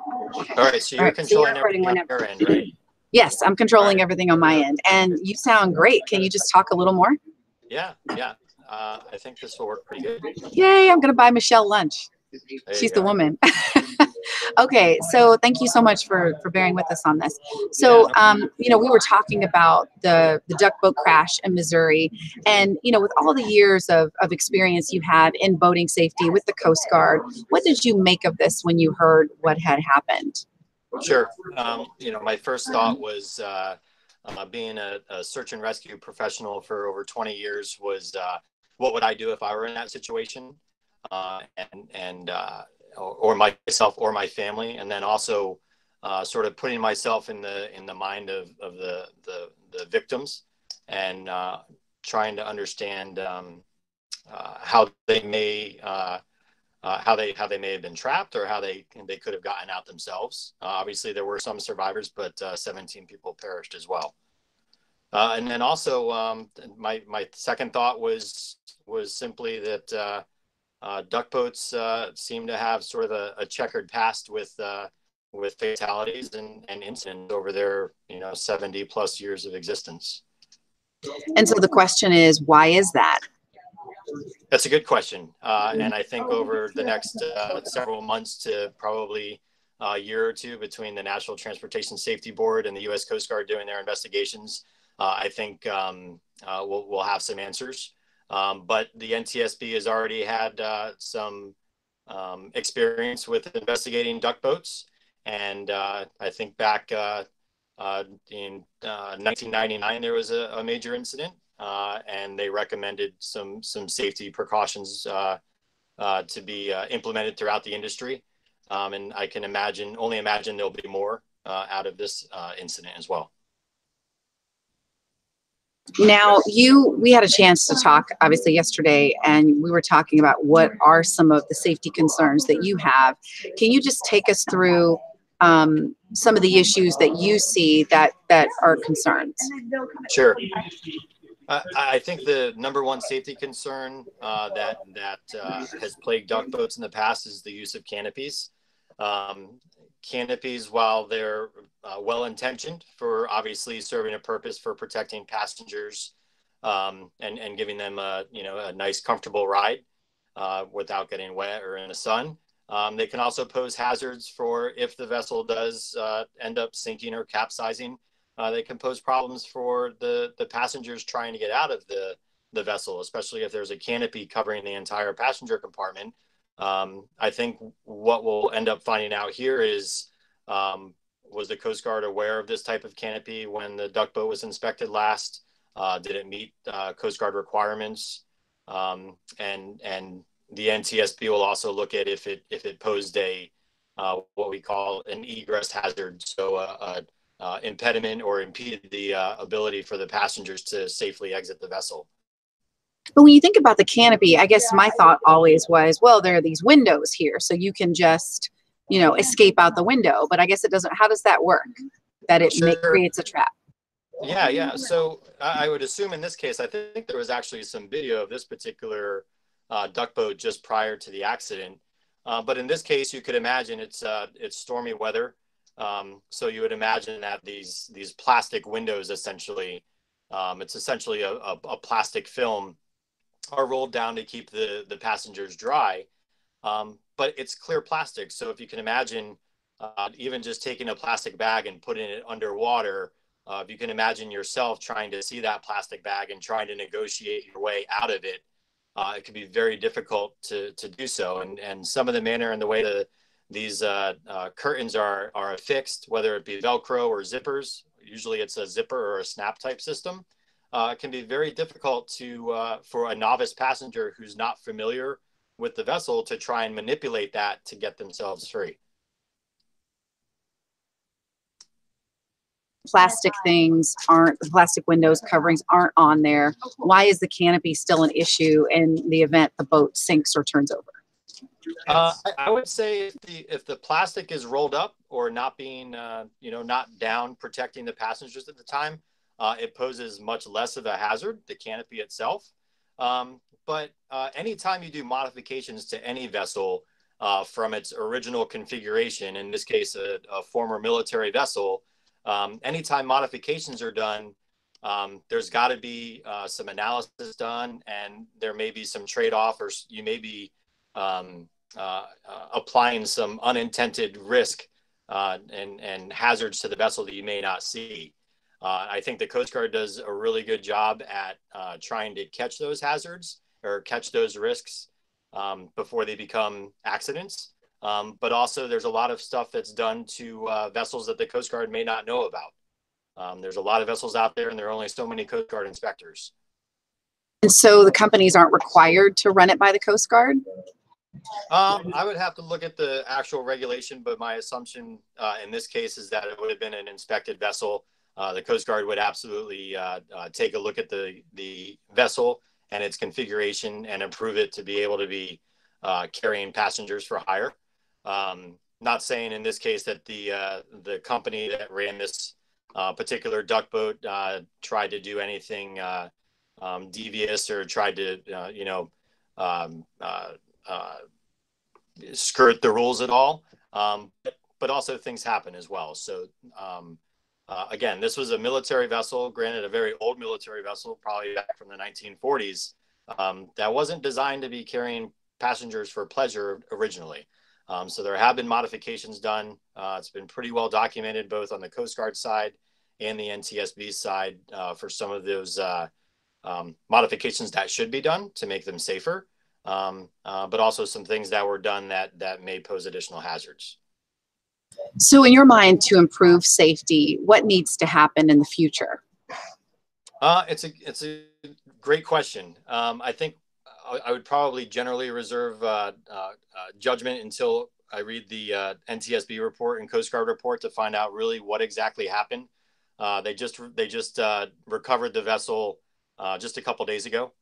All right, so All you're right, so you're controlling recording everything on whenever. your end, right? Yes, I'm All controlling right. everything on my end, and you sound great. Can you just talk a little more? Yeah, yeah. I think this will work pretty good. Yay, I'm gonna buy Michelle lunch. There you She's the go. woman. Okay, so thank you so much for bearing with us on this. Yeah, So, we were talking about the duck boat crash in Missouri, and with all the years of experience you had in boating safety with the Coast Guard, what did you make of this when you heard what had happened? sure. My first thought was being a search and rescue professional for over 20 years was what would I do if I were in that situation, or myself or my family, and then also sort of putting myself in the mind of the victims and trying to understand how they may how they may have been trapped or how they could have gotten out themselves. Obviously, there were some survivors, but 17 people perished as well. And then also, my second thought was simply that duck boats seem to have sort of a checkered past with fatalities and incidents over their 70 plus years of existence. And so the question is, why is that? That's a good question. And I think over the next several months to probably a year or two between the National Transportation Safety Board and the U.S. Coast Guard doing their investigations, I think we'll have some answers. But the NTSB has already had some experience with investigating duck boats. And I think back in 1999, there was a major incident. And they recommended some safety precautions to be implemented throughout the industry. And I can only imagine there'll be more out of this incident as well. Now, we had a chance to talk obviously yesterday, and we were talking about what are some of the safety concerns that you have. Can you just take us through some of the issues that you see that are concerns? Sure. I think the number one safety concern that has plagued duck boats in the past is the use of canopies. Canopies, while they're well-intentioned for obviously serving a purpose for protecting passengers and giving them a nice, comfortable ride without getting wet or in the sun, they can also pose hazards for if the vessel does end up sinking or capsizing. They can pose problems for the passengers trying to get out of the vessel, especially if there's a canopy covering the entire passenger compartment. I think what we'll end up finding out here is, was the Coast Guard aware of this type of canopy when the duck boat was inspected last? Did it meet Coast Guard requirements? And the NTSB will also look at if it posed what we call an egress hazard, so impediment or impeded the ability for the passengers to safely exit the vessel. But when you think about the canopy, I guess my thought always was, well, there are these windows here, so you can just, escape out the window. But I guess it doesn't. How does that work? That it Sure. creates a trap? Yeah. So I would assume in this case, I think there was actually some video of this particular duck boat just prior to the accident. But in this case, you could imagine it's stormy weather. So you would imagine that these plastic windows, essentially, it's essentially a plastic film, are rolled down to keep the passengers dry. But it's clear plastic. So if you can imagine, even just taking a plastic bag and putting it underwater, if you can imagine yourself trying to see that plastic bag and trying to negotiate your way out of it, it can be very difficult to do so. And some of the manner and the way that these curtains are affixed, whether it be Velcro or zippers, usually it's a zipper or a snap type system, it can be very difficult for a novice passenger who's not familiar with the vessel to try and manipulate that to get themselves free. Plastic plastic windows coverings aren't on there. Why is the canopy still an issue in the event the boat sinks or turns over? I would say if the plastic is rolled up or not being, not down, protecting the passengers at the time, it poses much less of a hazard, the canopy itself. But anytime you do modifications to any vessel, from its original configuration, in this case, a former military vessel. Anytime modifications are done, there's got to be some analysis done, and there may be some trade-off, or you may be applying some unintended risk and hazards to the vessel that you may not see. I think the Coast Guard does a really good job at trying to catch those hazards or catch those risks before they become accidents. But also there's a lot of stuff that's done to vessels that the Coast Guard may not know about. There's a lot of vessels out there, and there are only so many Coast Guard inspectors. And so the companies aren't required to run it by the Coast Guard? I would have to look at the actual regulation, but my assumption in this case is that it would have been an inspected vessel. The Coast Guard would absolutely take a look at the vessel and its configuration and approve it to be able to be carrying passengers for hire. Not saying in this case that the company that ran this particular duck boat tried to do anything devious or tried to, skirt the rules at all. But also things happen as well. So again, this was a military vessel, granted a very old military vessel, probably back from the 1940s, that wasn't designed to be carrying passengers for pleasure originally. So there have been modifications done. It's been pretty well documented both on the Coast Guard side and the NTSB side for some of those modifications that should be done to make them safer, but also some things that were done that may pose additional hazards. So in your mind, to improve safety, what needs to happen in the future? It's a great question. I think I would probably generally reserve judgment until I read the NTSB report and Coast Guard report to find out really what exactly happened. They just recovered the vessel just a couple days ago.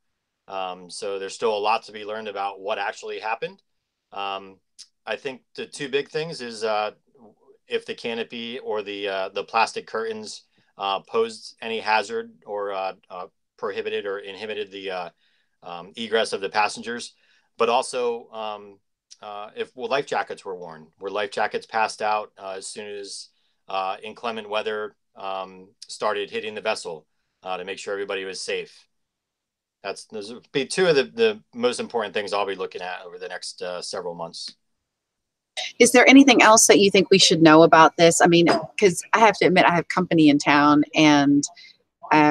So there's still a lot to be learned about what actually happened. I think the two big things is if the canopy or the plastic curtains posed any hazard or prohibited or inhibited the egress of the passengers, but also if life jackets were worn. Were life jackets passed out as soon as inclement weather started hitting the vessel to make sure everybody was safe? Those would be two of the most important things I'll be looking at over the next several months. Is there anything else that you think we should know about this? I mean, because I have to admit, I have company in town, and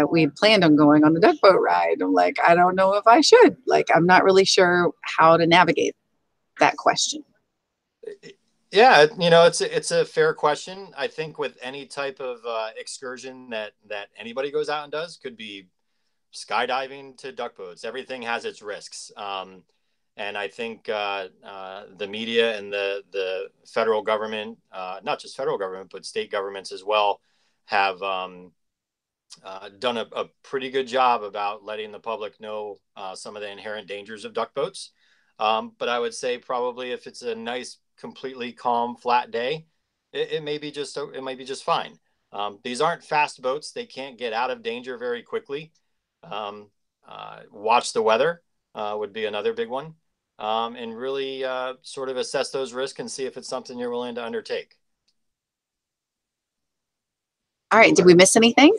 we had planned on going on the duck boat ride. I'm like, I don't know if I should. Like, I'm not really sure how to navigate that question. Yeah, it's a fair question. I think with any type of excursion that anybody goes out and does, could be skydiving to duck boats, everything has its risks. And I think the media and the federal government, not just federal government, but state governments as well, have done a pretty good job about letting the public know some of the inherent dangers of duck boats. But I would say probably if it's a nice, completely calm, flat day, it may be just fine. These aren't fast boats. They can't get out of danger very quickly. Watch the weather would be another big one. And really sort of assess those risks and see if it's something you're willing to undertake. All right. Did we miss anything?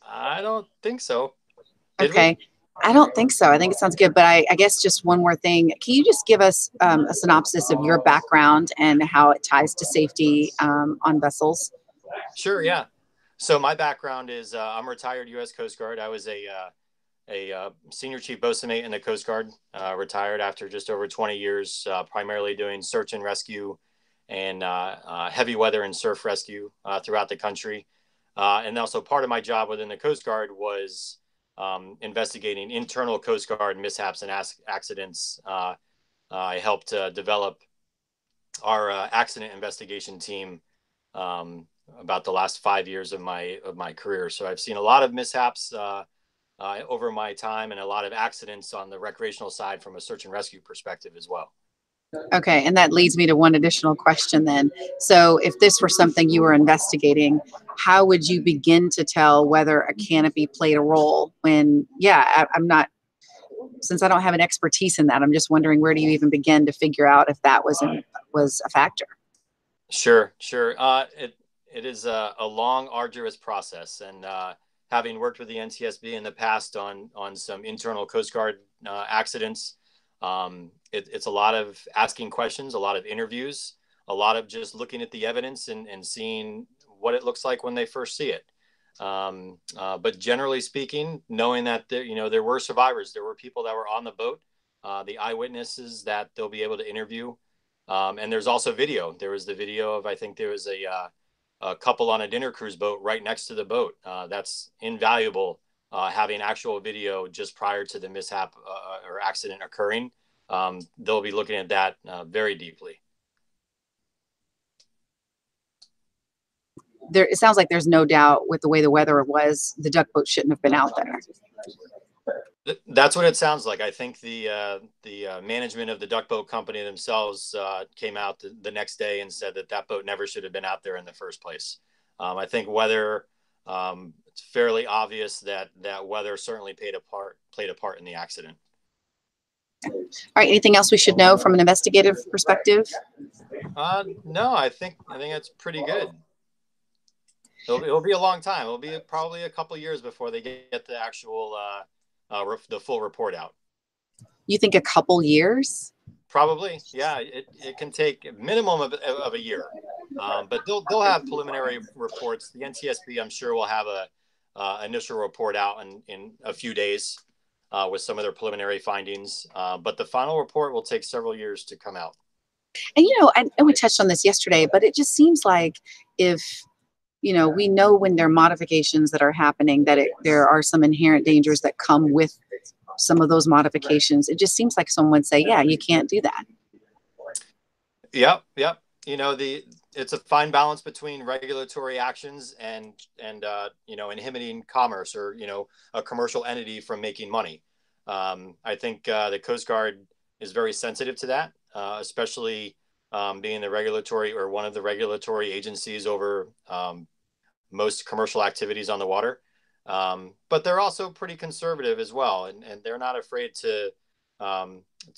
I don't think so. Okay. I don't think so. I think it sounds good. But I guess just one more thing. Can you just give us a synopsis of your background and how it ties to safety on vessels? Sure. Yeah. So my background is I'm retired U.S. Coast Guard. I was a senior chief bosun mate in the Coast Guard, retired after just over 20 years, primarily doing search and rescue and heavy weather and surf rescue throughout the country. And also part of my job within the Coast Guard was investigating internal Coast Guard mishaps and accidents. I helped develop our accident investigation team about the last 5 years of my career. So I've seen a lot of mishaps over my time and a lot of accidents on the recreational side from a search and rescue perspective as well. Okay. And that leads me to one additional question then. So if this were something you were investigating, how would you begin to tell whether a canopy played a role when, I'm not since I don't have an expertise in that, I'm just wondering, where do you even begin to figure out if that was a factor? Sure. It is a long, arduous process, and having worked with the NTSB in the past on some internal Coast Guard accidents, it's a lot of asking questions, a lot of interviews, a lot of just looking at the evidence and seeing what it looks like when they first see it. But generally speaking, knowing that there were survivors, there were people that were on the boat, the eyewitnesses that they'll be able to interview. And there's also video. There was the video of, I think there was a couple on a dinner cruise boat right next to the boat. That's invaluable, having actual video just prior to the mishap or accident occurring. They'll be looking at that very deeply. It sounds like there's no doubt with the way the weather was, the duck boat shouldn't have been out there. That's what it sounds like. I think the management of the duck boat company themselves came out the next day and said that boat never should have been out there in the first place. I think weather, it's fairly obvious that weather certainly played a part in the accident. All right. Anything else we should know from an investigative perspective? No, I think that's pretty good. It'll be a long time. It'll be probably a couple years before they get the actual the full report out. You think a couple years? Probably, yeah. It can take a minimum of a year, but they'll have preliminary reports. The NTSB, I'm sure, will have a initial report out in a few days with some of their preliminary findings. But the final report will take several years to come out. And and we touched on this yesterday, but it just seems like if we know when there are modifications that are happening, that there are some inherent dangers that come with some of those modifications. It just seems like someone would say, yeah, you can't do that. Yep. It's a fine balance between regulatory actions and inhibiting commerce or, a commercial entity from making money. I think the Coast Guard is very sensitive to that, especially being the regulatory or one of the regulatory agencies over most commercial activities on the water. But they're also pretty conservative as well. And they're not afraid to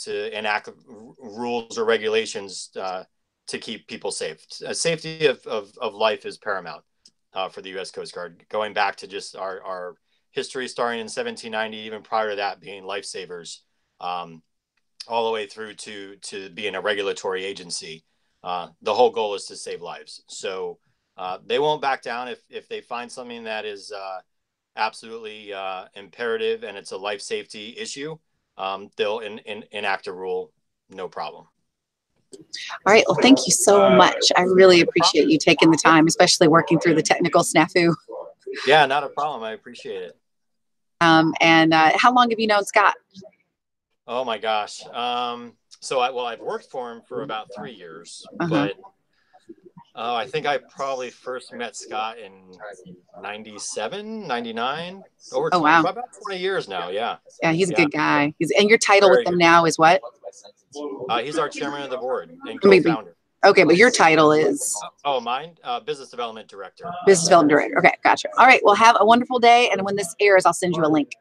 enact rules or regulations to keep people safe. Safety of life is paramount for the U.S. Coast Guard, going back to just our history starting in 1790, even prior to that being lifesavers, all the way through to being a regulatory agency. The whole goal is to save lives. So they won't back down if they find something that is absolutely imperative and it's a life safety issue. They'll enact a rule, no problem. All right. Well, thank you so much. I really appreciate you taking the time, especially working through the technical snafu. Yeah, not a problem. I appreciate it. And how long have you known Scott? Oh my gosh. So I've worked for him for about 3 years, but I think I probably first met Scott in 97, 99, over 20, wow. About 20 years now. Yeah. Yeah, he's a good guy. And your title with them now is what? He's our chairman of the board and co-founder. Okay, but your title is? Mine, business development director. Business development director. Okay, gotcha. All right, well, have a wonderful day. And when this airs, I'll send you a link.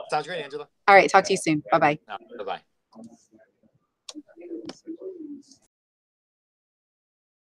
Sounds great, Angela. All right, talk to you soon. Bye-bye. Bye-bye.